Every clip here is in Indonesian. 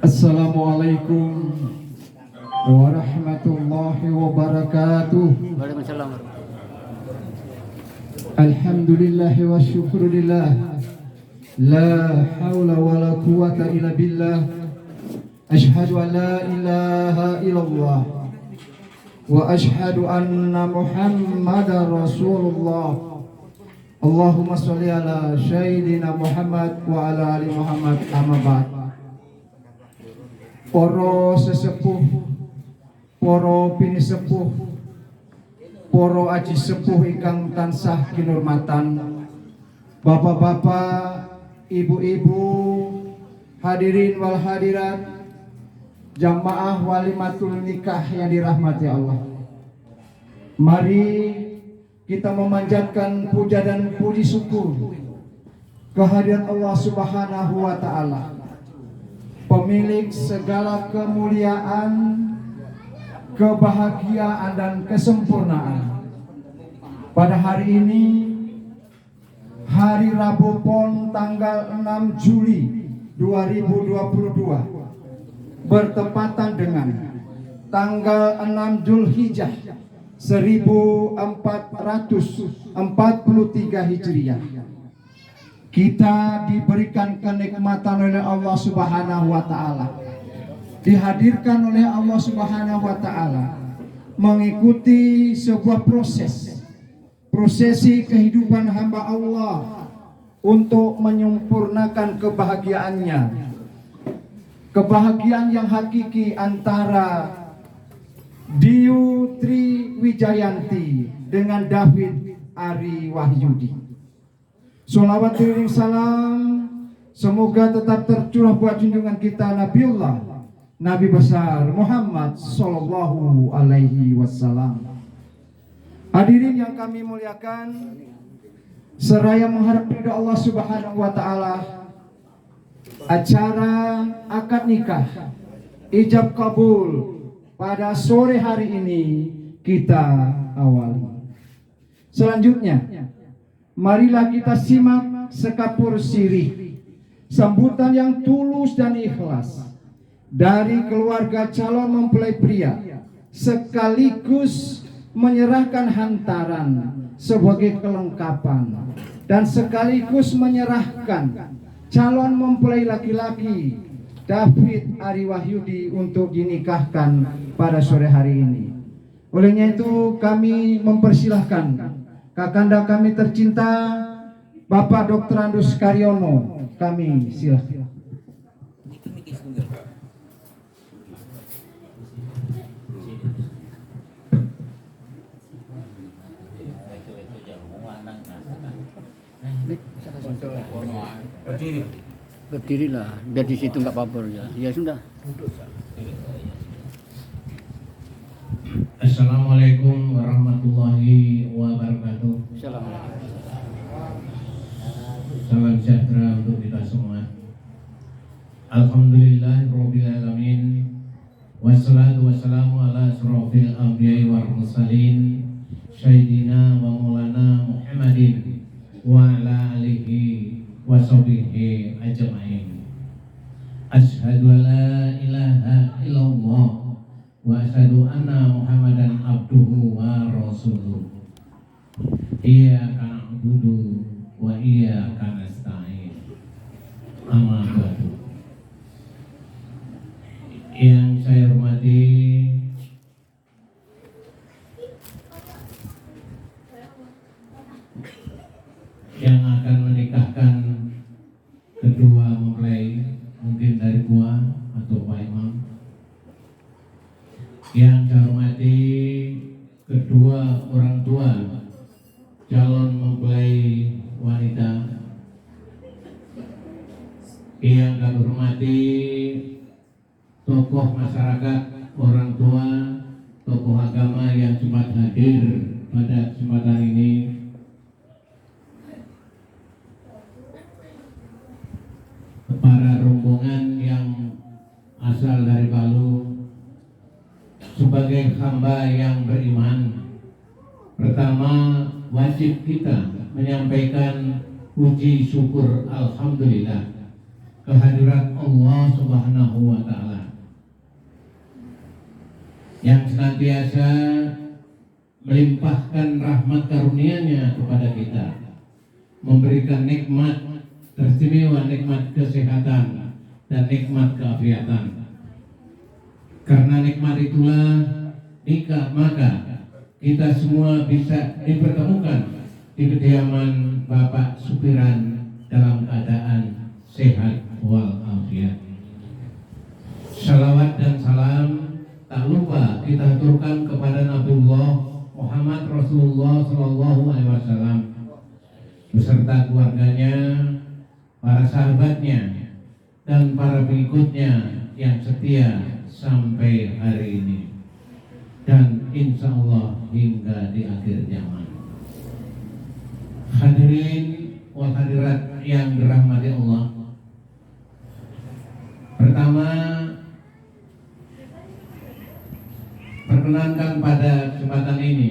Assalamualaikum warahmatullahi wabarakatuh. Waalaikumsalam. Alhamdulillah wa syukurillah. La hawla wa la quwata illa billah. Ashhadu an la ilaha illallah wa ashhadu anna Muhammadar Rasulullah. Allahumma sholli ala sayyidina Muhammad wa ala ali Muhammad, amma ba'd. Para sesepuh, para pinisepuh, para aji sepuh ingkang tansah kinurmatan, bapak-bapak, ibu-ibu, hadirin wal hadirat, jamaah walimatul nikah yang dirahmati Allah. Mari kita memanjatkan puja dan puji syukur kehadirat Allah Subhanahu wa taala, pemilik segala kemuliaan, kebahagiaan dan kesempurnaan. Pada hari ini, hari Rabu Pon tanggal 6 Juli 2022, bertepatan dengan tanggal 6 Zulhijjah 1443 Hijriah. Kita diberikan kenikmatan oleh Allah Subhanahu wa taala, dihadirkan oleh Allah Subhanahu wa taala mengikuti sebuah prosesi kehidupan hamba Allah untuk menyempurnakan kebahagiaan yang hakiki antara Diu Tri Wijayanti dengan David Ari Wahyudi. Sholawat dan salam semoga tetap tercurah buat junjungan kita Nabiullah, Nabi besar Muhammad Sallallahu Alaihi Wasallam. Hadirin yang kami muliakan, seraya mengharap ridha Allah Subhanahu Wa Taala, acara akad nikah ijab kabul pada sore hari ini kita awali. Selanjutnya, marilah kita simak sekapur sirih sambutan yang tulus dan ikhlas dari keluarga calon mempelai pria, sekaligus menyerahkan hantaran sebagai kelengkapan dan sekaligus menyerahkan calon mempelai laki-laki David Ari Wahyudi untuk dinikahkan pada sore hari ini. Olehnya itu kami mempersilahkan kakanda kami tercinta Bapak Dr. Andus Karyono, kami silakan. Berdirilah, biar di situ nggak papar ya. Ya sudah. Assalamualaikum warahmatullahi wabarakatuh. Assalamualaikum. Salam sejahtera untuk kita semua. Alhamdulillahirabbil alamin. Wassalatu wassalamu ala asrofil anbiya'i wal mursalin sayyidina wa maulana Muhammadin wa ala alihi wa sahbihi ajma'in. Asyhadu an la ilaha illallah wa asyhadu anna Muhammadan abduhu wa rasuluh. Iyyaka na'budu wa iyyaka nasta'in. Amma ba'du. Yang saya hormati yang akan menikahkan kedua mempelai, mungkin dari gua atau Pak Imam. Yang saya hormati kedua orang tua calon mempelai wanita. Yang kami hormati tokoh masyarakat, orang tua, tokoh agama yang sempat hadir pada kesempatan ini. Para rombongan yang asal dari Palu, sebagai hamba yang beriman, pertama wajib kita menyampaikan puji syukur alhamdulillah kehadirat Allah Subhanahu wa taala yang senantiasa melimpahkan rahmat karunia-Nya kepada kita, memberikan nikmat teristimewa, nikmat kesehatan dan nikmat keafiatan. Karena nikmat itulah maka kita semua bisa dipertemukan di kediaman Bapak Supiran dalam keadaan sehat walafiat. Salawat dan salam tak lupa kita aturkan kepada Nabiullah Muhammad Rasulullah Sallallahu Alaihi Wasallam beserta keluarganya, para sahabatnya, dan para pengikutnya yang setia sampai hari ini dan insya Allah hingga di akhir zaman. Hadirin wal hadirat yang dirahmati Allah, pertama perkenankan pada kesempatan ini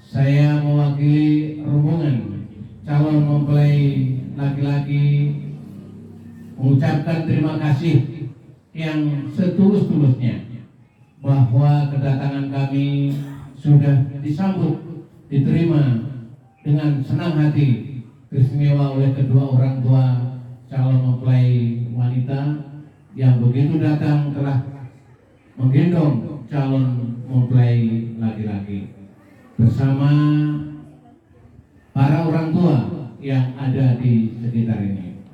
saya mewakili rombongan calon mempelai laki-laki mengucapkan terima kasih yang setulus-tulusnya bahwa kedatangan kami sudah disambut, diterima dengan senang hati, teristimewa oleh kedua orang tua calon mempelai wanita yang begitu datang telah menggendong calon mempelai laki-laki bersama para orang tua yang ada di sekitar ini.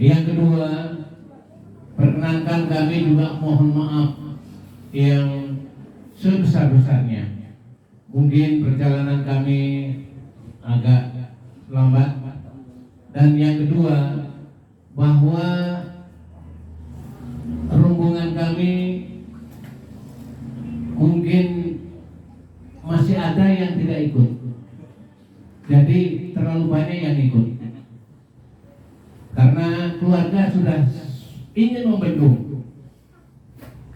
Yang kedua, perkenankan kami juga mohon maaf yang sebesar-besarnya. Mungkin perjalanan kami agak lambat. Dan yang kedua, bahwa rombongan kami mungkin masih ada yang tidak ikut. Jadi terlalu banyak yang ikut. Karena keluarga sudah ingin membendung,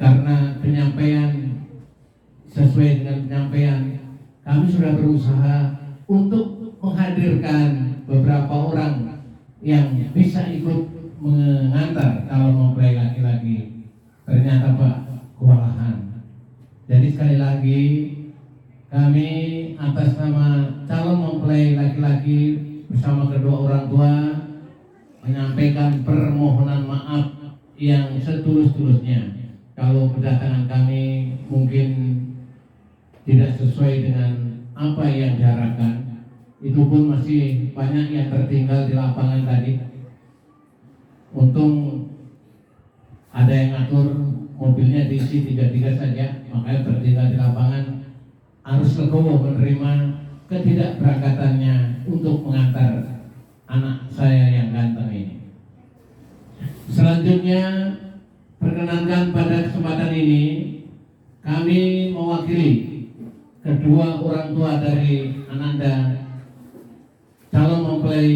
karena penyampaian sesuai dengan penyampaian kami sudah berusaha untuk menghadirkan beberapa orang yang bisa ikut mengantar calon mempelai laki-laki. Ternyata Pak kewalahan. Jadi sekali lagi kami atas nama calon mempelai laki-laki bersama kedua orang tua menyampaikan permohonan maaf yang setulus-tulusnya kalau kedatangan kami mungkin tidak sesuai dengan apa yang diharapkan. Itu pun masih banyak yang tertinggal di lapangan tadi. Untung ada yang ngatur mobilnya diisi 3 saja, makanya tertinggal di lapangan. Harus legowo menerima ketidakberangkatannya untuk mengantar anak saya yang ganteng ini. Selanjutnya, perkenankan pada kesempatan ini kami mewakili kedua orang tua dari Ananda calon mempelai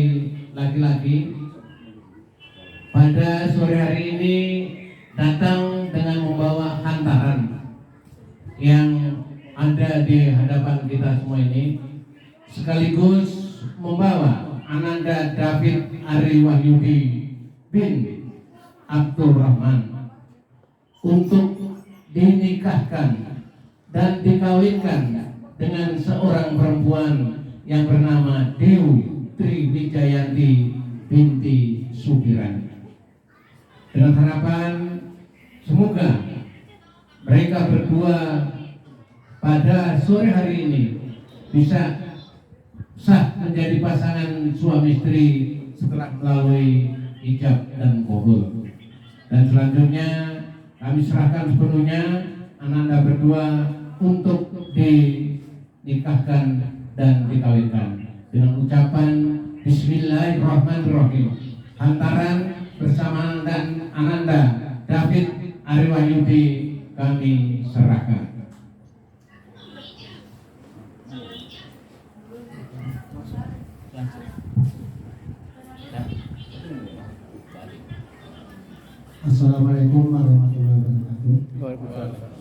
laki-laki pada sore hari ini datang dengan membawa hantaran yang ada di hadapan kita semua ini, sekaligus membawa Ananda David Ari Wahyudi bin Abdul Rahman untuk dinikahkan dan dikawinkan dengan seorang perempuan yang bernama Dewi Triwijayanti binti Supiran. Dengan harapan semoga mereka berdua pada sore hari ini bisa sah menjadi pasangan suami istri setelah melalui ijab dan qabul. Dan selanjutnya kami serahkan sepenuhnya Ananda berdua untuk dinikahkan dan dikawinkan dengan ucapan Bismillahirrahmanirrahim. Hantaran bersama dan Ananda David Ari Wahyudi kami serahkan. Assalamualaikum warahmatullahi wabarakatuh.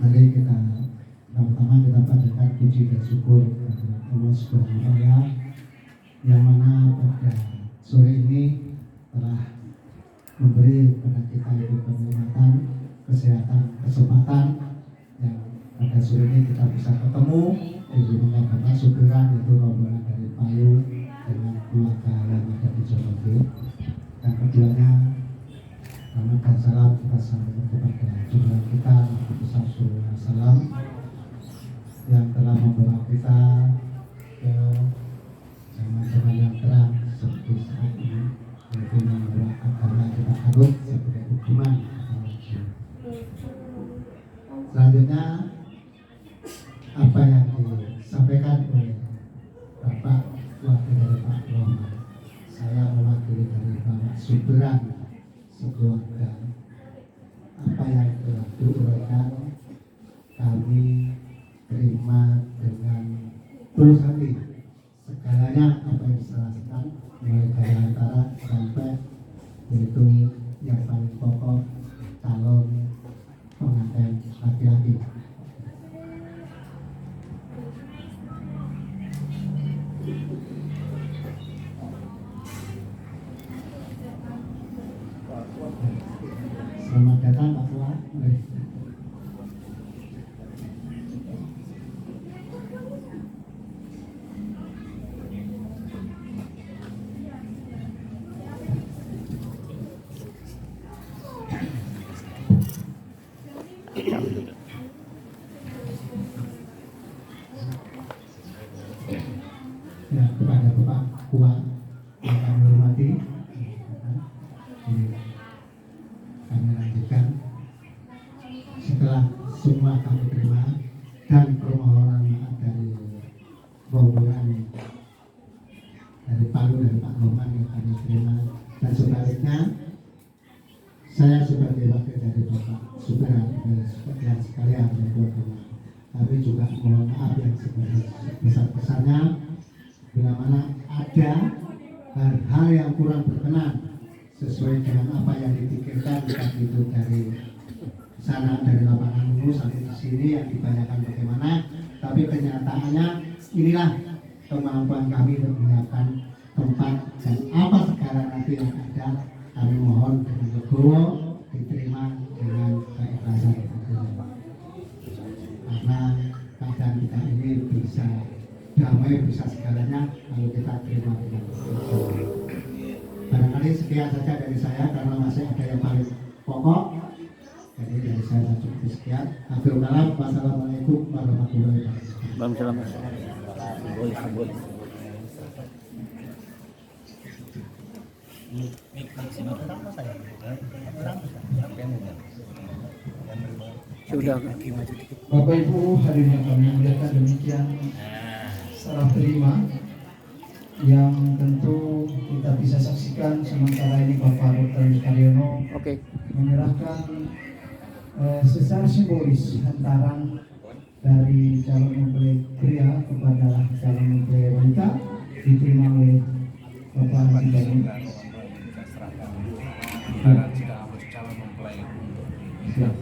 Mari kita pertama kita panjatkan puji dan syukur kepada Allah Subhanahu wa taala yang mana pada sore ini telah memberi kepada kita itu kenikmatan, kesempatan yang pada sore ini kita bisa ketemu di rumah Bapak Supiran, itu rombongan dari Palu dengan keluarga yang ada di Jokowi. Yang keduanya, selamat dan salam kita sampaikan kepada junjungan kita Nabi besar Sallallahu Alaihi Wasallam yang telah membawa kita ke zaman-zaman yang terang seperti saat ini, yaitu membawa agama kita anut sebagai hukuman. Selanjutnya, apa yang disampaikan oleh Bapak wakil dari Pak Rohman, saya mewakili dari Bapak Supiran sekeluarga. Apa yang telah diuraikan kami terima dengan tulus hati. Segalanya apa yang disampaikan mulai dari antara sampai yaitu yang paling pokok calon pengantin laki-laki. Selamat datang Pak Tua. Ya, kepada Bapak Kuat yang kami hormati, kami lanjutkan setelah semua kami terima dan permohonan maaf dari rombongan dari Palu dan Pak Rohman yang kami terima, dan sebaliknya saya sebagai wakil dari Bapak Supiran dan sekalian kami juga mohon maaf yang sebesar-besarnya bila mana ada hal-hal yang kurang berkenan sesuai dengan apa yang dipikirkan, entah itu dari sana dari lapangan umum sampai di sini yang ditanyakan bagaimana, tapi kenyataannya inilah kemampuan kami untuk menyiapkan tempat dan apa sekarang nanti yang ada, kami mohon dengan legowo diterima dengan keikhlasan karena keadaan kita ini bisa damai, bisa segalanya kalau kita terima dengan barangkali sekian saja dari saya karena masih ada yang paling pokok. Jadi dari saya cukup sekian. Akhirul kalam, wassalamualaikum warahmatullahi wabarakatuh. Boleh. Sudah. Bapak Ibu hadirin yang kami muliakan, demikian serah terima yang tentu kita bisa saksikan sementara ini Bapak Dr. Karyono menyerahkan secara simbolis hantaran dari calon mempelai pria kepada calon mempelai wanita diterima oleh Bapak Haji Bayu. Calon mempelai. Siap.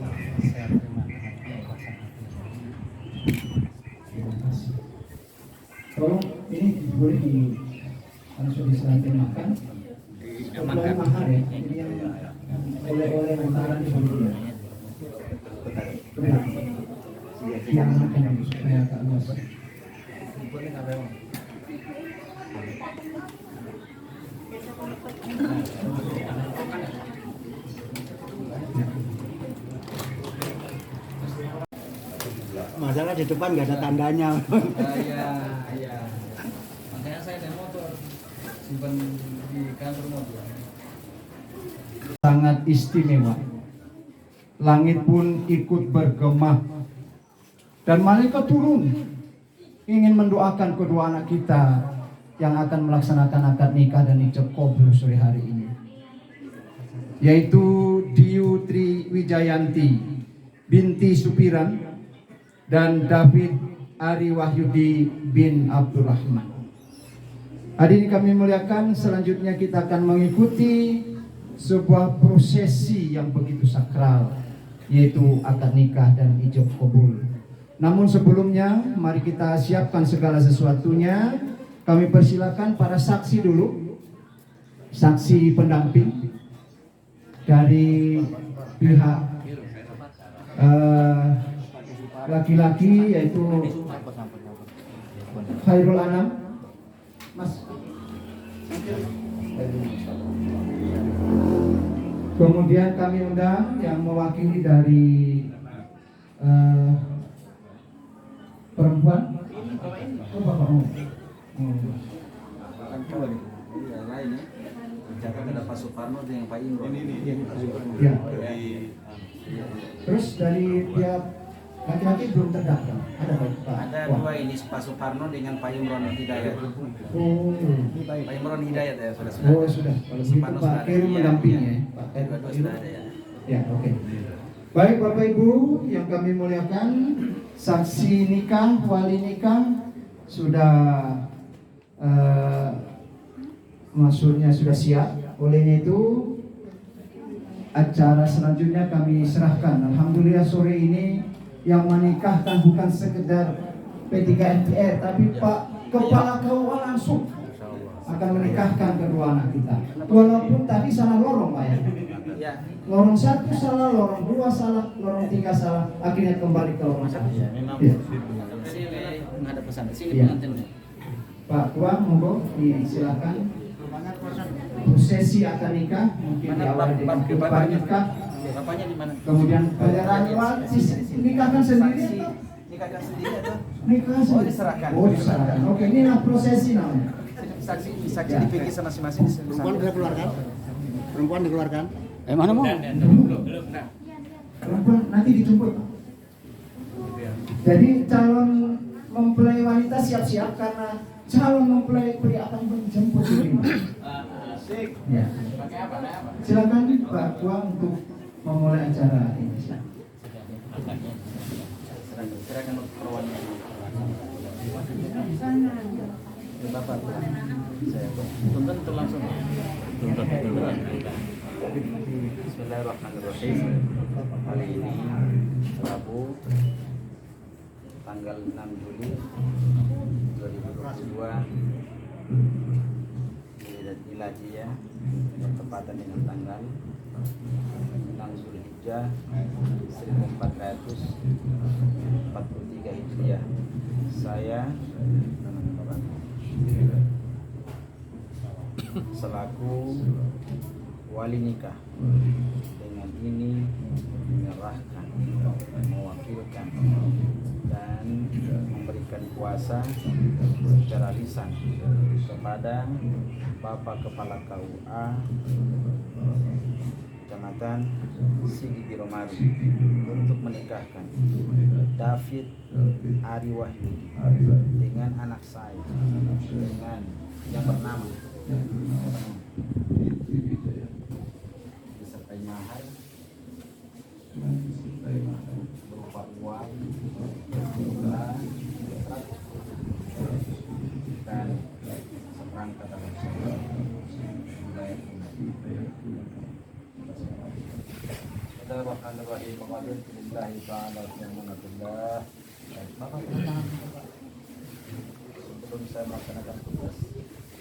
Tolong ini boleh di langsung diserahkan makan. Oleh mahar ya. Ini yang oleh hantaran di sini. Yang makan supaya agak luas. Masalah di depan nggak ada tandanya. Iya. Makanya saya ada motor simpan di kantor mobil. Sangat istimewa. Langit pun ikut bergema dan malaikat turun ingin mendoakan kedua anak kita yang akan melaksanakan akad nikah dan ijab qabul sore hari ini, yaitu Diyu Tri Wijayanti binti Supiran dan David Ari Wahyudi bin Abdurrahman. Hadirin kami muliakan, selanjutnya kita akan mengikuti sebuah prosesi yang begitu sakral, yaitu akad nikah dan ijab qabul. Namun sebelumnya, mari kita siapkan segala sesuatunya kami persilakan para saksi dulu, saksi pendamping dari pihak laki-laki yaitu Khairul Anam, Mas. Kemudian kami undang yang mewakili dari perempuan. Oh, bapakmu. Yang lain ya. Jakarta ada Pak Suparno dengan Pak Imron. Ya. Terus dari pihak laki-laki belum terdaftar. Ada Pak? Ada dua ini, Pak Suparno dengan Pak Imron Hidayat. Oh. Pak Imron Hidayat ya sudah. Oh sudah. Kalau gitu Suparno Pak sudah ada. Khairul mendampingi ya. Pak Dua-dua sudah ada ya. Ya, oke. Baik Bapak Ibu yang kami muliakan, saksi nikah, wali nikah sudah maksudnya sudah siap. Olehnya itu acara selanjutnya kami serahkan. Alhamdulillah sore ini yang menikahkan bukan sekedar P3 MPR, tapi Pak Kepala KUA langsung akan menikahkan kedua anak kita. Walaupun tadi salah lorong Pak ya. Ya. Lorong 1 salah, lorong 2 salah, lorong 3 salah, akhirnya kembali ke lorong 1. Ya, memang. Ya. Sini menghadap ke sana. Sini Ya. pengantinnya. Pak Tua, monggo disilakan. Prosesi akad nikah mungkin diawali dengan khutbah nikah, Bapaknya di mana? kemudian penyerahan uang. Nikahkan sendiri atau Nikahkan sendiri atau? nikah sendiri? Oh, diserahkan. Oh, diserahkan. Oke, inilah prosesi namanya. Saksi Ya. dipilih sama masing-masing. Perempuan sudah keluarkan? Perempuan dikeluarkan? Mana mau? Perempuan nanti dijemput. Jadi calon mempelai wanita siap-siap karena calon mempelai pria akan menjemput diri. Ya. Silakan Pak Tua untuk memulai acara ini. Silakan perwannya. Bapak, saya tuntun itu langsung. Tuntun. Bismillahirrahmanirrahim. Hari ini Rabu tanggal 6 Juli 2022 Miladiah bertepatan dengan tanggal 6 Zulhijjah 1443 Hijriah. Saya selaku wali nikah dengan ini menyerahkan, mewakilkan dan memberikan kuasa secara lisan kepada Bapak Kepala KUA Kecamatan Sigi Biromari untuk menikahkan David Ari Wahyudi dengan anak saya dengan yang bernama disertai mahar berupa uang dan seperangkat alat sholat membayar tunai. Bismillahirrahmanirrahim. Qadir billahi ta'ala wa Bapak sebelum saya melaksanakan tugas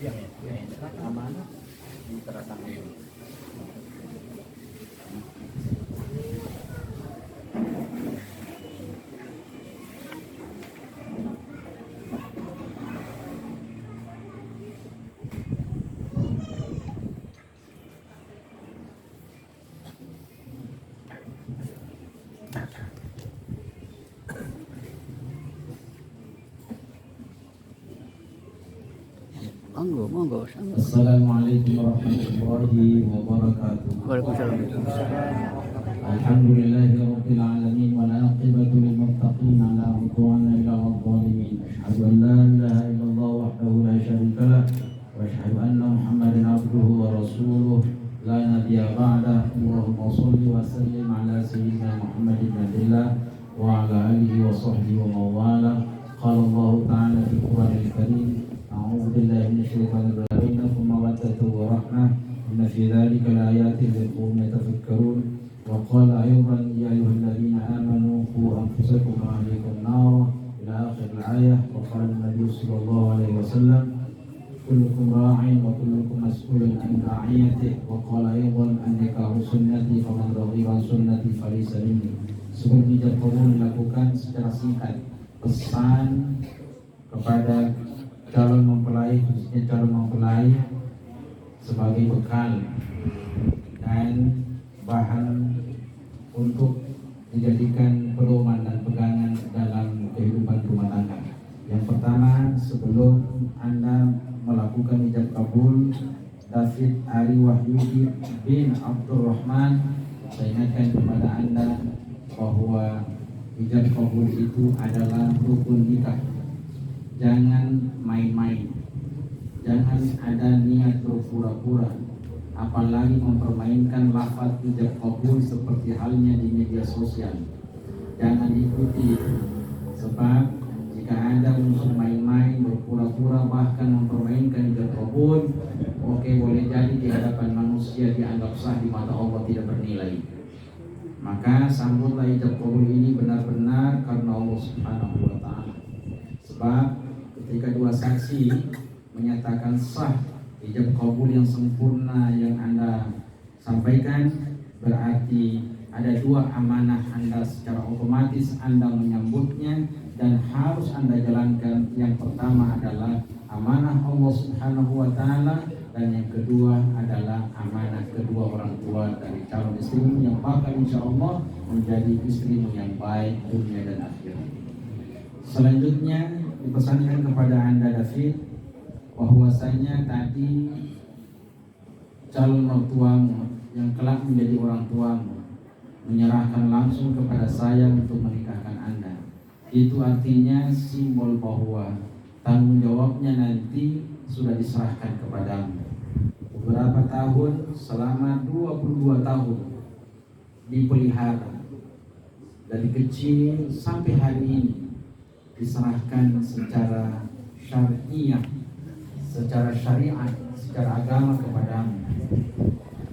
yang amanah di teratangan ini. Monggo. Assalamualaikum warahmatullahi wabarakatuh. Waalaikumsalam. Alhamdulillahirabbil alamin wal aqibatu lil muttaqin la udwana illa 'alal zalimin. Asyhadu an la ilaha illallah wahdahu la syarika lah wa asyhadu anna Muhammadan abduhu wa rasuluh la nabiyya ba'dah. Allahumma shalli wa sallim ala sayyidina Muhammadin nabiyillah wa ala alihi wa sahbihi wa mawala. Qala Allah ta'ala fil Qur'anil Karim. أعوذ بالله من الشيطان الرجيم ثم مودة ورحمة إن في ذلك لآيات لقوم يتفكرون وقال أيضا يا أيها الذين آمنوا قوا أنفسكم وأهليكم نارا إلى آخر الآية وقال النبي صلى الله عليه وسلم كلكم راع وكلكم مسؤول عن رعيته وقال أيضا النكاح sunnati faman raghiba sunnati falaysa minni. Sebelum ijab kabul dilakukan secara singkat pesan kepada calon mempelai, khususnya calon mempelai, sebagai bekal dan bahan untuk dijadikan pedoman dan pegangan dalam kehidupan rumah tangga. Yang pertama, sebelum Anda melakukan ijab kabul, David Ari Wahyudi bin Abdurrahman, saya ingatkan kepada Anda bahwa ijab kabul itu adalah rukun nikah. Jangan main-main, jangan ada niat berpura-pura, apalagi mempermainkan lafaz ijab kabul seperti halnya di media sosial. Jangan ikuti, sebab jika Anda untuk main-main, berpura-pura, bahkan mempermainkan ijab kabul, oke, boleh jadi di hadapan manusia dianggap sah, di mata Allah tidak bernilai. Maka sambutlah ijab kabul ini benar-benar karena Allah Subhanahu wa Ta'ala. Sebab ketika dua saksi menyatakan sah ijab kabul yang sempurna yang Anda sampaikan, berarti ada dua amanah Anda secara otomatis Anda menyambutnya dan harus Anda jalankan. Yang pertama adalah amanah Allah Subhanahu wa Ta'ala, dan yang kedua adalah amanah kedua orang tua dari calon istrimu yang bakal insya Allah menjadi istrimu yang baik dunia dan akhirat. Selanjutnya dipesankan kepada Anda David bahwasanya tadi calon mertuamu yang kelak menjadi orang tuamu menyerahkan langsung kepada saya untuk menikahkan Anda. Itu artinya simbol bahwa tanggung jawabnya nanti sudah diserahkan kepadamu. Beberapa tahun, selama 22 tahun dipelihara, dari kecil sampai hari ini diserahkan secara syariah, secara syariat, secara agama kepadamu.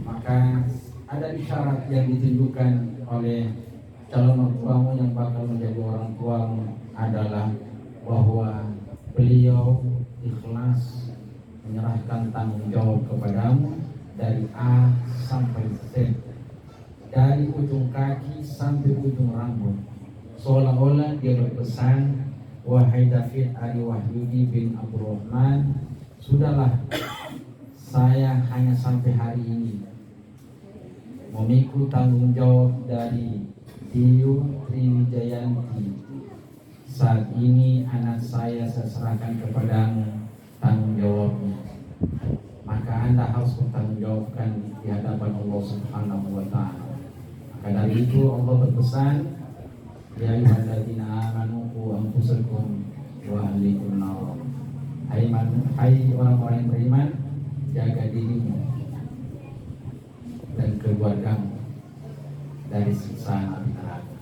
Maka ada isyarat yang ditunjukkan oleh calon mertuamu yang bakal menjadi orang tuamu adalah bahwa beliau ikhlas menyerahkan tanggung jawab kepadamu dari A sampai Z, dari ujung kaki sampai ujung rambut, seolah-olah dia berpesan, wahai David Ari Wahyudi bin Abdurrahman, sudahlah, saya hanya sampai hari ini memikul tanggung jawab dari Diyu Triwijayanti. Saat ini anak saya serahkan kepadamu tanggung jawabnya. Maka Anda harus bertanggung jawabkan di hadapan Allah Subhanahu wa Ta'ala. Maka dari itu Allah berpesan, ya ayyuhalladzina amanu qu anfusakum wa ahlikum nar. Hai orang-orang yang beriman, jaga dirimu dan keluargamu dari siksa api neraka.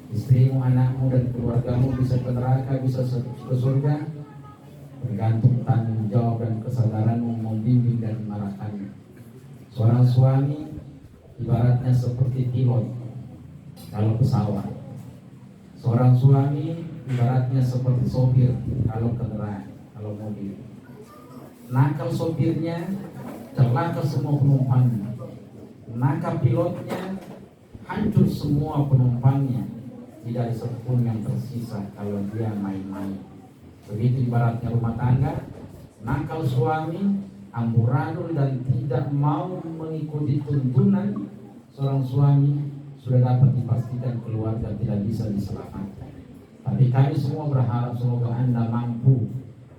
Istrimu, anakmu dan keluargamu bisa ke neraka, bisa ke surga, bergantung tanggung jawab dan kesadaranmu membimbing dan mengarahkannya. Seorang suami ibaratnya seperti pilot kalau pesawat. Seorang suami ibaratnya seperti sopir kalau kendaraan, kalau mobil. Nakal sopirnya, celaka semua penumpangnya. Nakal pilotnya, hancur semua penumpangnya. Tidak ada satupun yang tersisa kalau dia main-main. Begitu ibaratnya rumah tangga, nakal suami, amburadul dan tidak mau mengikuti tuntunan seorang suami, sudah dapat dipastikan keluarga tidak bisa diselamatkan. Tapi kami semua berharap semoga Anda mampu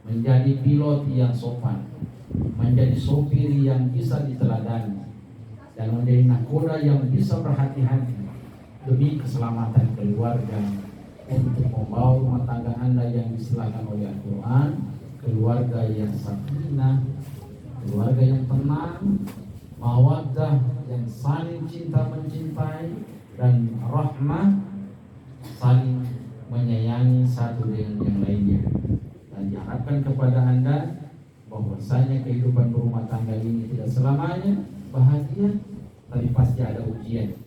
menjadi pilot yang sopan, menjadi sopir yang bisa diteladani, dan menjadi nakoda yang bisa berhati-hati demi keselamatan keluarga, untuk membawa rumah tangga Anda yang diselakan oleh Al-Quran, keluarga yang sakinah, keluarga yang tenang, mawaddah, yang saling cinta mencintai, dan rahmah, saling menyayangi satu dengan yang lainnya. Dan diharapkan kepada Anda bahwasanya kehidupan berumah tangga ini tidak selamanya bahagia, tapi pasti ada ujian.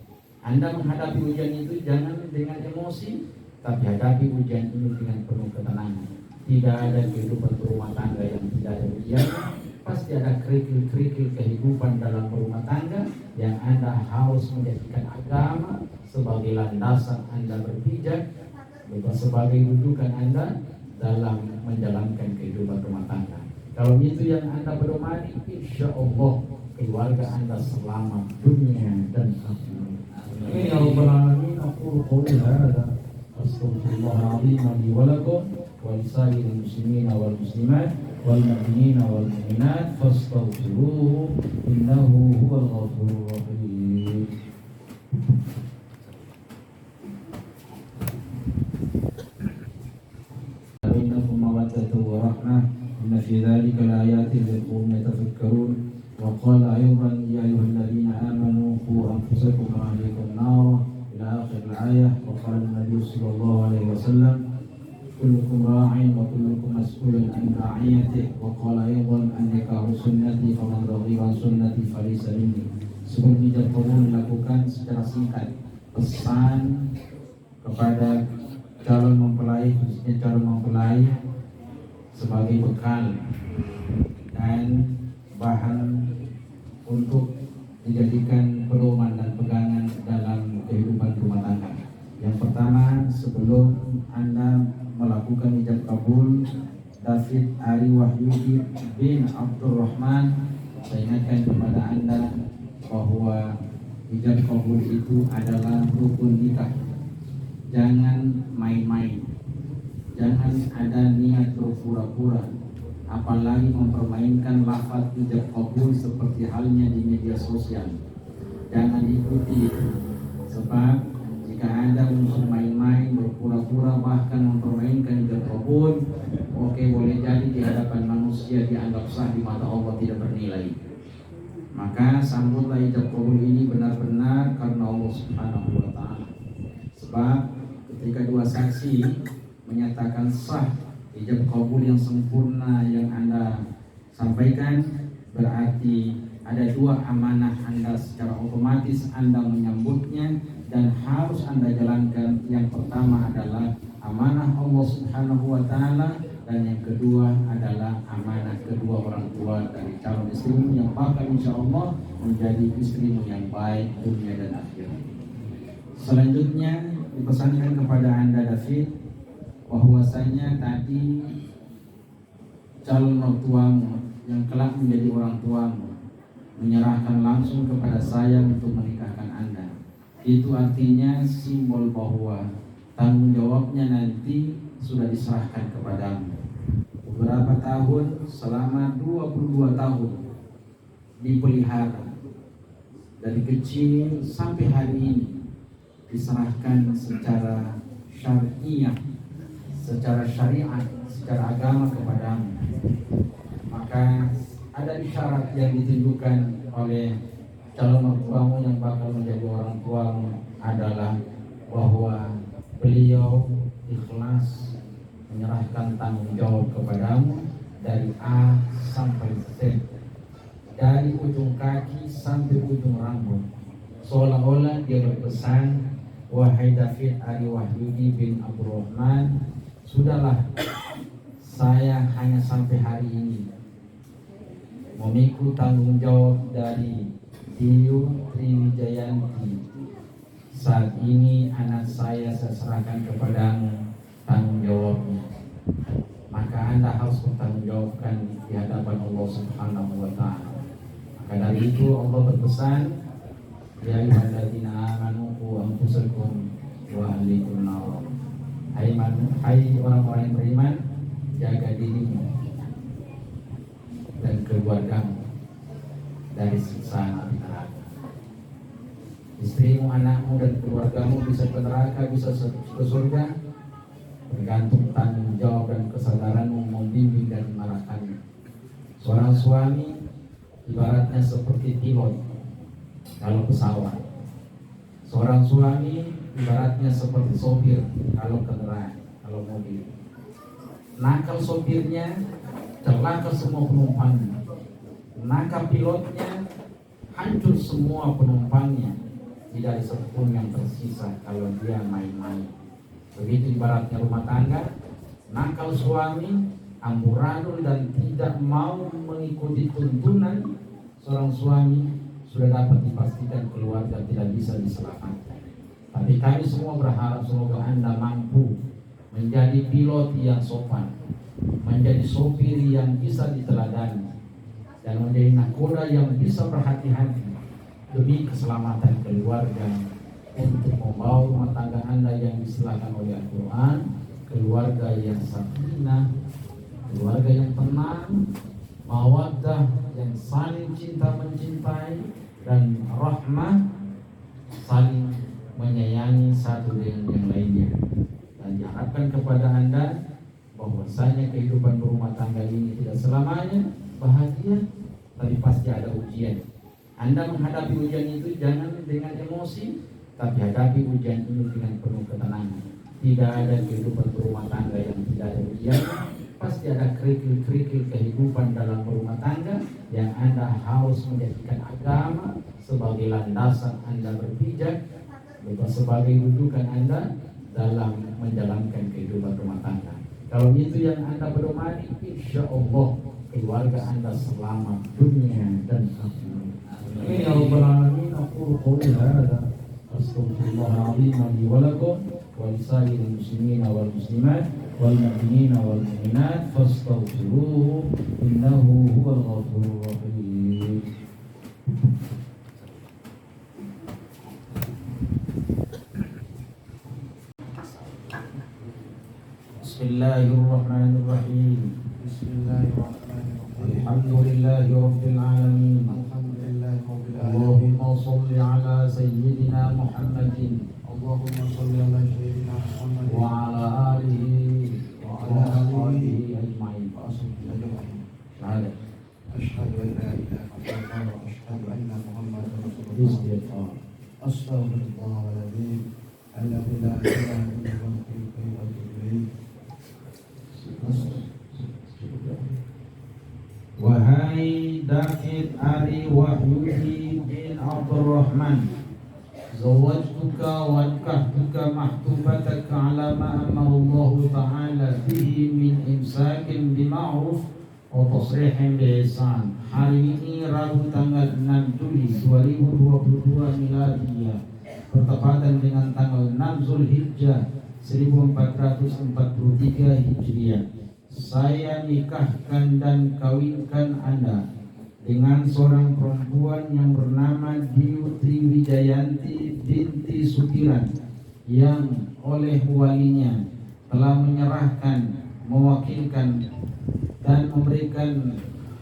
Anda menghadapi ujian itu jangan dengan emosi, tapi hadapi ujian ini dengan penuh ketenangan. tidak ada kehidupan rumah tangga yang tidak ada ujiannya. Pasti ada kerikil-kerikil kehidupan dalam rumah tangga yang Anda harus menjadikan agama sebagai landasan Anda berpijak, bukan sebagai rujukan Anda dalam menjalankan kehidupan rumah tangga. Kalau itu yang Anda pedomani, insya Allah keluarga Anda selamat dunia dan akhirat. Amin ya rabbal alamin. Aku qouli hadza astaghfirullahaladzim li wa lakum wa lisa'iril muslimin wal muslimat wal mu'minin wal mu'minat fastaghfiruhu innahu huwal ghafurur rahim. Bainakum mawaddatun wa rahmah inna fi dzalika laayatin liqaumin yatafakkarun. Wa qala ayuban ya ayyuhalladzina amanu qu anfusakum wa ahlikum nar ila akhir al-ayah. Wa qala an-nabiy sallallahu alaihi wasallam kullukum ra'in wa kullukum mas'ulun an ra'iyatihi. Wa qala ayuban an-nikahu sunnati faman raghiba an sunnati falaysa minni. Sebelum ijab kabul dilakukan secara singkat pesan kepada calon mempelai, khususnya calon mempelai sebagai bekal dan bahan untuk dijadikan pedoman dan pegangan dalam kehidupan rumah tangga. Yang pertama, sebelum Anda melakukan ijab kabul, David Ari Wahyudi bin Abdurrahman, saya ingatkan kepada Anda bahwa ijab kabul itu adalah rukun nikah. Jangan main-main, jangan ada niat berpura-pura, apalagi mempermainkan lafaz ijab kabul seperti halnya di media sosial. Jangan ikuti itu, sebab jika Anda unsur main-main, berpura-pura, bahkan mempermainkan ijab kabul, oke, boleh jadi di hadapan manusia dianggap sah, di mata Allah tidak bernilai. Maka sambutlah ijab kabul ini benar-benar karena Allah Subhanahu wa ta'ala. Sebab ketika dua saksi menyatakan sah ijab kabul yang sempurna yang Anda sampaikan, berarti ada dua amanah Anda secara otomatis Anda menyambutnya dan harus Anda jalankan. Yang pertama adalah amanah Allah Subhanahu wa ta'ala, dan yang kedua adalah amanah kedua orang tua dari calon istrimu yang bakal insya Allah menjadi istrimu yang baik dunia dan akhirat. Selanjutnya dipesankan kepada Anda David bahwasanya tadi calon mertuamu yang kelak menjadi orang tuamu menyerahkan langsung kepada saya untuk menikahkan Anda. Itu artinya simbol bahwa tanggung jawabnya nanti sudah diserahkan kepadamu. Beberapa tahun, selama 22 tahun dipelihara dari kecil sampai hari ini, diserahkan secara syariah, secara syariat, secara agama kepadamu. Maka ada isyarat yang ditunjukkan oleh calon mertuamu yang bakal menjadi orang tuamu adalah bahwa beliau ikhlas menyerahkan tanggung jawab kepadamu dari A sampai Z, dari ujung kaki sampai ujung rambut, seolah-olah dia berpesan, wahai David Ari Wahyudi bin Abdurrahman, sudahlah, saya hanya sampai hari ini memikul tanggung jawab dari Diyu Triwijayanti. Saat ini anak saya serahkan kepadamu tanggung jawabnya. Maka Anda harus bertanggung jawabkan di hadapan Allah Subhanahu wa ta'ala. Maka dari itu Allah berpesan, ya ayyuhalladzina amanu qu anfusakum wa ahlikum nar. Hai orang-orang yang beriman, jaga dirimu dan keluargamu dari siksa api neraka. Istrimu, anakmu, dan keluargamu bisa ke neraka, bisa ke surga, tergantung tanggung jawab dan kesadaranmu membimbing dan mengarahkannya. Seorang suami ibaratnya seperti pilot kalau pesawat. Seorang suami ibaratnya seperti sopir kalau kendaraan, kalau mobil. Nakal sopirnya, celaka semua penumpangnya. Nakal pilotnya, hancur semua penumpangnya. Tidak ada satupun yang tersisa kalau dia main-main. Begitu ibaratnya rumah tangga, nakal suami, amburadul dan tidak mau mengikuti tuntunan seorang suami, sudah dapat dipastikan keluarga tidak bisa diselamatkan. Tapi kami semua berharap semoga Anda mampu menjadi pilot yang sopan, menjadi sopir yang bisa diteladani, dan menjadi nakoda yang bisa berhati-hati demi keselamatan keluarga, untuk membawa rumah tangga Anda yang diselakan oleh Al-Quran, keluarga yang sakinah, keluarga yang tenang, mawaddah, yang saling cinta mencintai, dan rahmah, saling menyayangi satu dengan yang lainnya. Dan diharapkan kepada Anda bahwasanya kehidupan berumah tangga ini tidak selamanya bahagia, tapi pasti ada ujian. Anda menghadapi ujian itu jangan dengan emosi, tapi hadapi ujian ini dengan penuh ketenangan. Tidak ada kehidupan berumah tangga yang tidak ada ujian. Pasti ada kerikil-kerikil kehidupan dalam berumah tangga yang Anda harus menjadikan agama sebagai landasan Anda berpijak, sebagai rujukan Anda dalam menjalankan kehidupan rumah tangga. Kalau itu yang Anda pedomani, insya Allah keluarga Anda selamat dunia dan akhirat. Amin ya rabbal alamin. Aku qouli hadza astaghfirullahaladzim li wa lakum wa lisairil muslimina wal muslimat wal mu'minina wal mu'minat fastaghfiruhu innahu huwal ghafurur rahim. Bismillahirrahmanirrahim. Bismillahirrahmanirrahim. Alhamdulillahi rabbil alamin. Alhamdulillahirabbil alamin. Allahumma shalli ala sayyidina Muhammadin Allahumma shalli ala sayyidina Muhammad wa ala alihi wa ala alihi ajma'in. Syahadat. Asyhadu an la ilaha illallah wa asyhadu anna Muhammadar Rasulullah. Istighfar. Astaghfirullahaladzim. Alladzi la ilaha illa huwa wa atubu ilaih. Wahai David Ari Wahyudi bin Abdurrahman, zawajtuka wa ankahtuka mahtubataka ala ma amarallahu ta'ala bihi min imsakin bima'ruf wa tasrihin biihsan. Hari ini Rabu tanggal 6 Juli 2022 Miladiyah, bertepatan dengan tanggal 6 Zulhijjah 1443 Hijriah. Saya nikahkan dan kawinkan Anda dengan seorang perempuan yang bernama Diutri Wijayanti binti Sutiran, yang oleh walinya telah menyerahkan, mewakilkan dan memberikan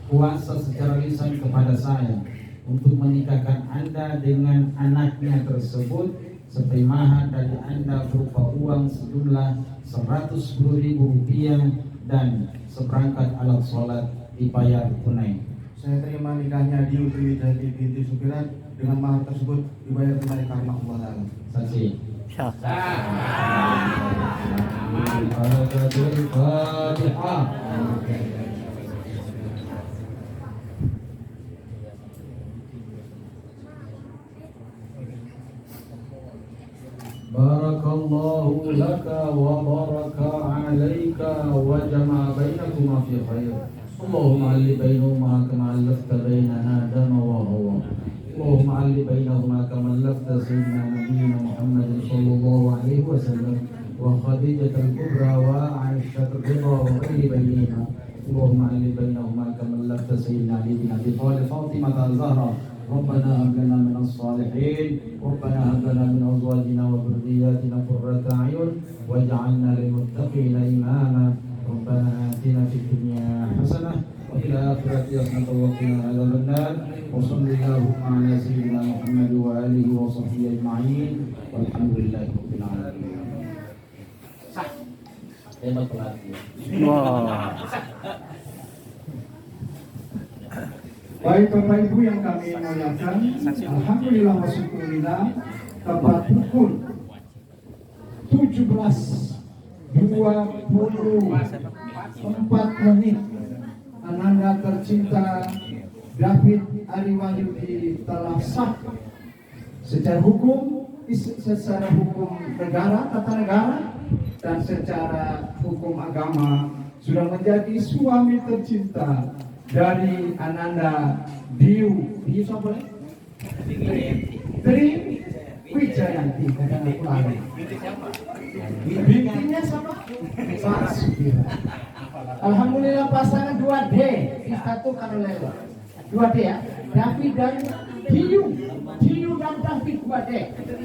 kuasa secara lisan kepada saya untuk menikahkan Anda dengan anaknya tersebut, seperti mahar dari Anda berupa uang sejumlah Rp110.000 dan seperangkat alat sholat dibayar tunai. Saya terima nikahnya Diutri Wijayanti binti Sukiran dengan mahar tersebut dibayar tunai karena Allah Ta'ala. Saksi. Syah. Barakallahu laka wa baraka alaika wa jama'a bainakuma fi khair. Allahumma alli bainahuma kama allafta baina Adam wa Hawa. Allahumma alli bainahuma kama allafta sayyidina Nabiyyina Muhammadin sallallahu alaihi wasallam wa Khadijah al-Kubra wa Aisyah al-Ridha wa ghairi bainihima. Allahumma alli bainahuma kama allafta sayyidina Ali bin Abi Thalib Fatimah al-Zahra. ربنا هب لنا من الصالحين ربنا هب لنا من ازواجنا وذرياتنا قرة اعين واجعلنا للمتقين اماما ربنا آتنا في الدنيا حسنة وفي الآخرة حسنة وقنا عذاب النار وصل اللهم على سيدنا محمد وآله وصحبه أجمعين والحمد لله رب العالمين. Hebat pelatih. Wah. Baik Bapak Ibu yang kami muliakan, alhamdulillah wa syukurillah, tepat pukul 17:24 Ananda tercinta David Ari Wahyudi telah sah secara hukum negara, tata negara dan secara hukum agama sudah menjadi suami tercinta dari Ananda Diu siapa? Tri Wijayanti. Bintinya siapa? Pak Sudira. Alhamdulillah pasangan 2D disatukan oleh 2D ya. David dan Diu dan David 2D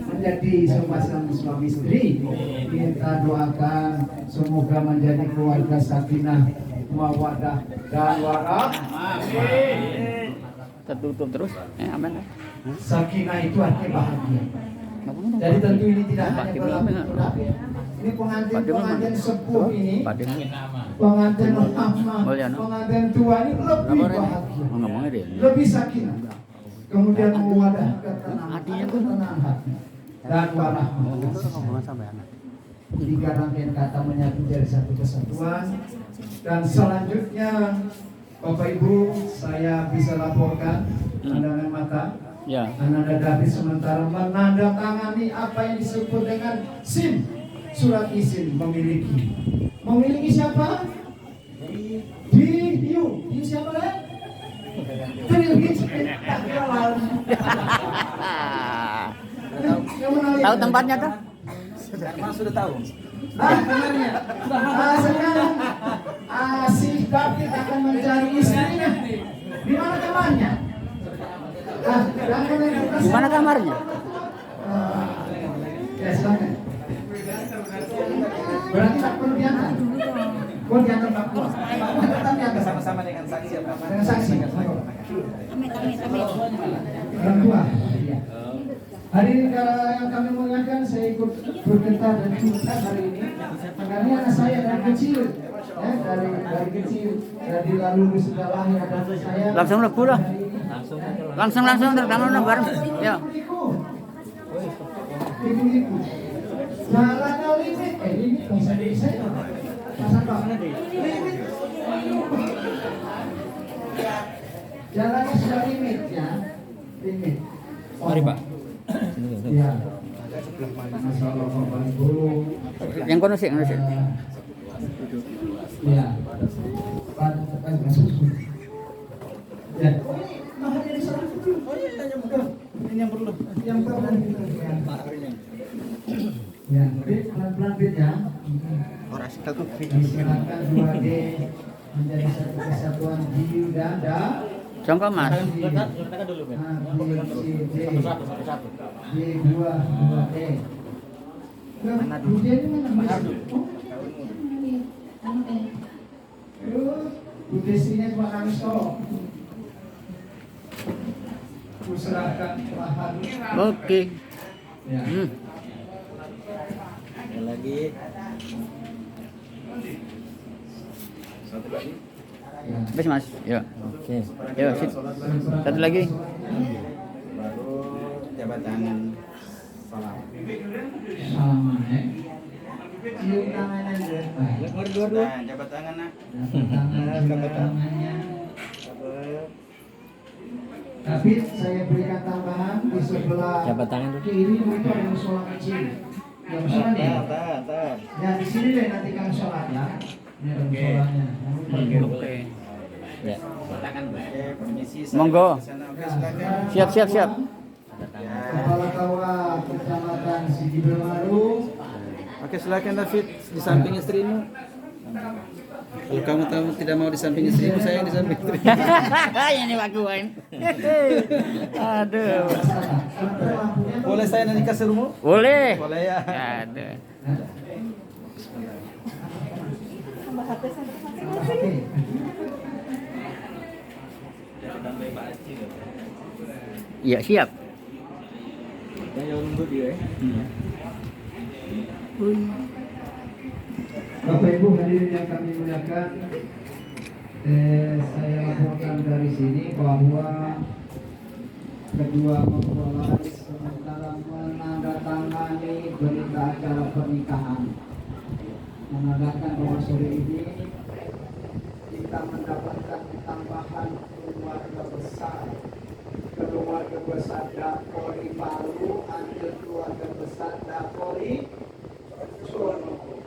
menjadi sepasang suami istri. Kita doakan semoga menjadi keluarga sakinah, mawaddah dan warahmah. Amin. Tertutup terus. Aman. Sakinah itu artinya bahagia. Jadi tentu ini tidak hanya berlaku. Ini pengantin sepuh ini, pengantin lama, pengantin tua ini lebih bahagia, lebih sakinah, kemudian mawaddah, ketenangan hati dan warahmah. Tiga rangkaian kata menyatu jadi satu kesatuan. Dan selanjutnya Bapak Ibu, saya bisa laporkan pandangan mata. Ya. Ananda David sementara menandatangani apa yang disebut dengan SIM, surat izin memiliki. Memiliki siapa? Diu siapa leh? Tahu tempatnya tuh? Memang sudah tahu. Kamarnya. Sekarang si David akan mencari istrinya. Di mana kamarnya? Di mana kamarnya? Ya silakan. Berarti tak perlu diantar. Kau diantar Pak Pur. Tetap diantar Sama-sama dengan saksi apa? dengan saksi. Orang tua. Hari ini yang kami muliakan, saya ikut bergetar dan curhat hari ini. Karena ini anak saya dari kecil, ya, dari kecil, dari lalu sudah lahir ada saya. Langsung lebu lah. Langsung terutama bareng. Ya. Ibu-ibu. Jalannya limit, limit bisa pasang Pak. Limit. Jalannya sudah limit ya, limit. Mari Pak. Ya. Masalah Bapak Ibu. Yang kono sih, Ya. Ya. Yang perlu. Ya, pelan-pelan ya. Silakan 2D menjadi satu kesatuan Diu dan Jongkok Mas. Budesinya cuma nangis tolong. Kuserahkan lahan. Oke. Ya. Ada lagi. Satu lagi. Bes Mas. Ya. Oke. Ya, sip. Satu lagi. Baru jabat tangan salam. Salaman ya. Cium tangan aja. Dua-dua. Nah, jabat tangan nak. Jabat tangannya. Tapi saya berikan tambahan di sebelah kiri itu ada musola kecil. Ya musola nih. Ya di sini deh nanti kamu sholat ya. Ini ada musolanya. Oke. Ya. Oke, permisi. Monggo. Silakan. Siap. Kepala Kawah Kecamatan Sidibermaru. Oke, silakan David di samping istrimu. Kalau kamu tahu tidak mau di samping istrimu, saya yang di samping istri. Ini Pak Guain. Aduh. Boleh saya nanti kasih rumah? Boleh. Boleh ya. Aduh. Iya, siap. Jangan nunggu dia. Bapak Ibu hadirin yang kami muliakan, saya laporkan dari sini bahwa kedua mempelai sementara menandatangani berita acara pernikahan, menandakan bahwa sore ini kita mendapatkan tambahan keluarga besar Dapori Palu, ada keluarga besar Dapori Suwonogo.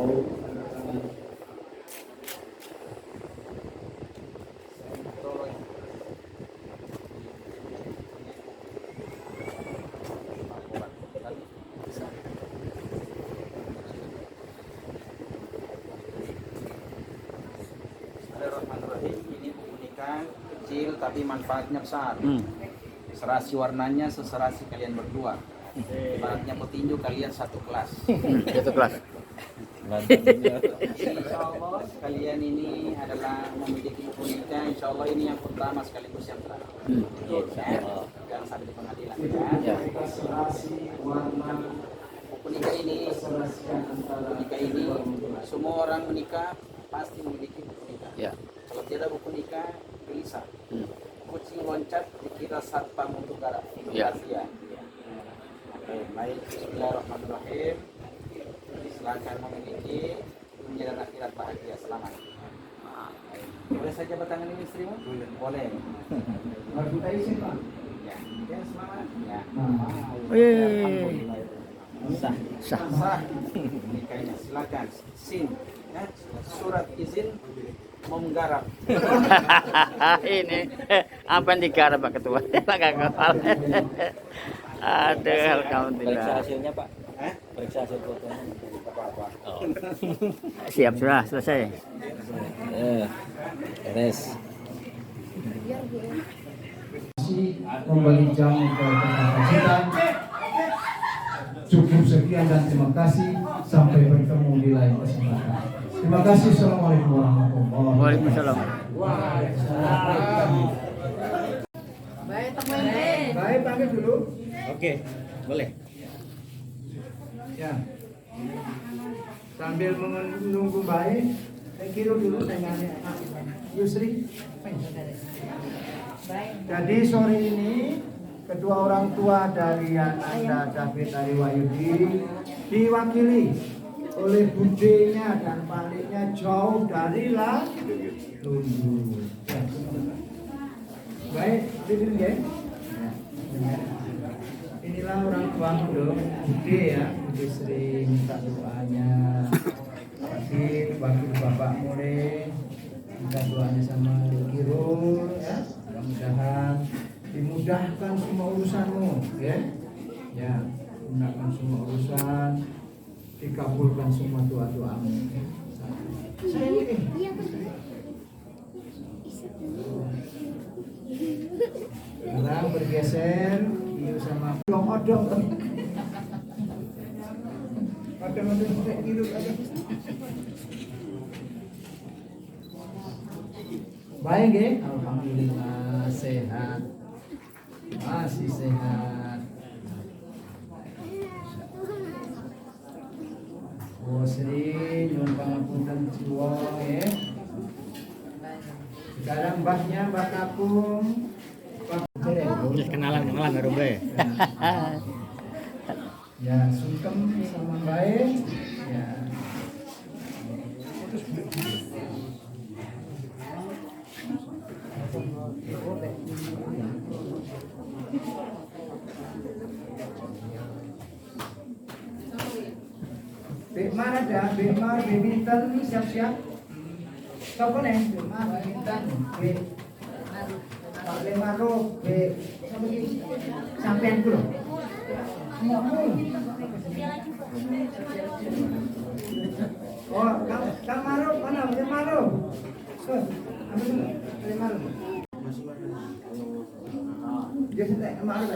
Bismillahirrahmanirrahim. Ini buku nikah kecil tapi manfaatnya besar. Serasi warnanya seserasi kalian berdua. Ibaratnya petinju kalian satu kelas. Satu kelas. Insya Allah kalian ini adalah memiliki buku nikah. Insya Allah ini yang pertama sekaligus yang terakhir. Jangan sampai di pengadilan. Ya. Buku nikah ini semua orang menikah pasti memiliki buku nikah. Ya. Kalau tidak buku nikah gelisah. Kucing loncat dikira satpam untuk garap. Ya. Oke, baik. Bismillahirrahmanirrahim. Silakan memiliki dunia dan akhirat bahagia. Selamat. Boleh saja bertangan ini istrimu? Boleh. Harus kita isi Pak. Ya. Ya, selamat. Ya. Sah. Sah nikahnya. Silakan. Sin. Ya. Surat izin menggarap. Ini apa yang digarap Pak Ketua? Pak Ketua. Ada alhamdulillah. Hasilnya Pak. Periksa hasil fotonya apa-apa. Siap sudah selesai. Beres. Kembali jam ke tempat kita. Cukup sekian dan terima kasih. Sampai bertemu di lain kesempatan. Terima kasih. Assalamualaikum warahmatullahi wabarakatuh. Waalaikumsalam. Baik, pamit dulu. Oke, boleh. Ya. Sambil menunggu baik, saya kira dulu dengan Yusri. Jadi sore ini kedua orang tua dari Anda David dari Wahyudi diwakili oleh budenya dan paliknya jauh dari Lundu. Ya. Baik, duduk ya. Inilah orang tua dong, Bude ya, Bude sering minta doanya. Wakil Bapak Mure minta doanya sama Kirul ya. Mudah-mudahan dimudahkan semua urusanmu, ya. Ya, mudahkan semua urusan, dikabulkan semua doa-doamu. Sekarang bergeser sama odong. Odong hidup aja. Baik ya, alhamdulillah sehat, masih sehat. Sri nyuwun pangapunten jiwa ya. Sekarang mbahnya Mbak Kapung. Kenalan baru be. Ya, sungkem sama baik. Ya. Bikmar ada, Bikmar, Bibintan ini siap-siap. Siapa nih? Bikmar, Bibintan, Pak Lemaro, sampean dulu. Oh, Kang Maro, mana? Lemaro. Ambil dulu, Lemaro. Dia sudah Lemaro.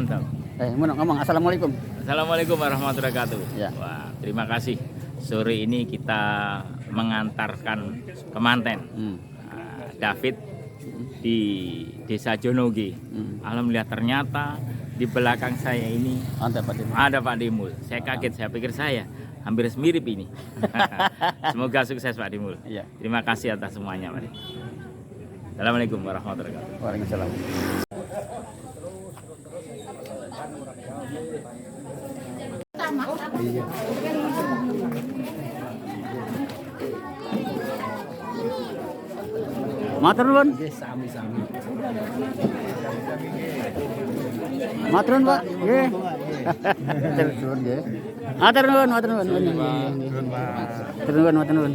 Mantap. Ngomong assalamualaikum. Assalamualaikum warahmatullahi wabarakatuh. Ya. Wah, terima kasih. Sore ini kita mengantarkan kemanten David di Desa Jonogi. Alhamdulillah ternyata di belakang saya ini ada Pak Dimul. Saya kaget, saya pikir saya hampir mirip ini. Semoga sukses Pak Dimul. Iya. Terima kasih atas semuanya Pak. Assalamualaikum warahmatullahi wabarakatuh. Waalaikumsalam. Matur nuwun. Matur nuwun, Pak. Nggih. Matur nuwun nggih. Matur nuwun, matur nuwun. Matur nuwun, matur nuwun.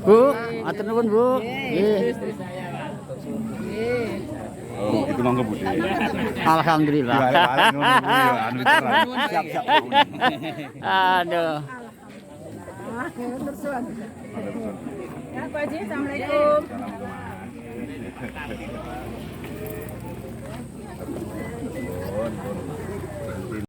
Bu, matur nuwun, Bu. Nggih. Oh, itu mangga Budi. Alhamdulillah. Siap-siap. Aduh. Ya, Pak Haji, assalamualaikum.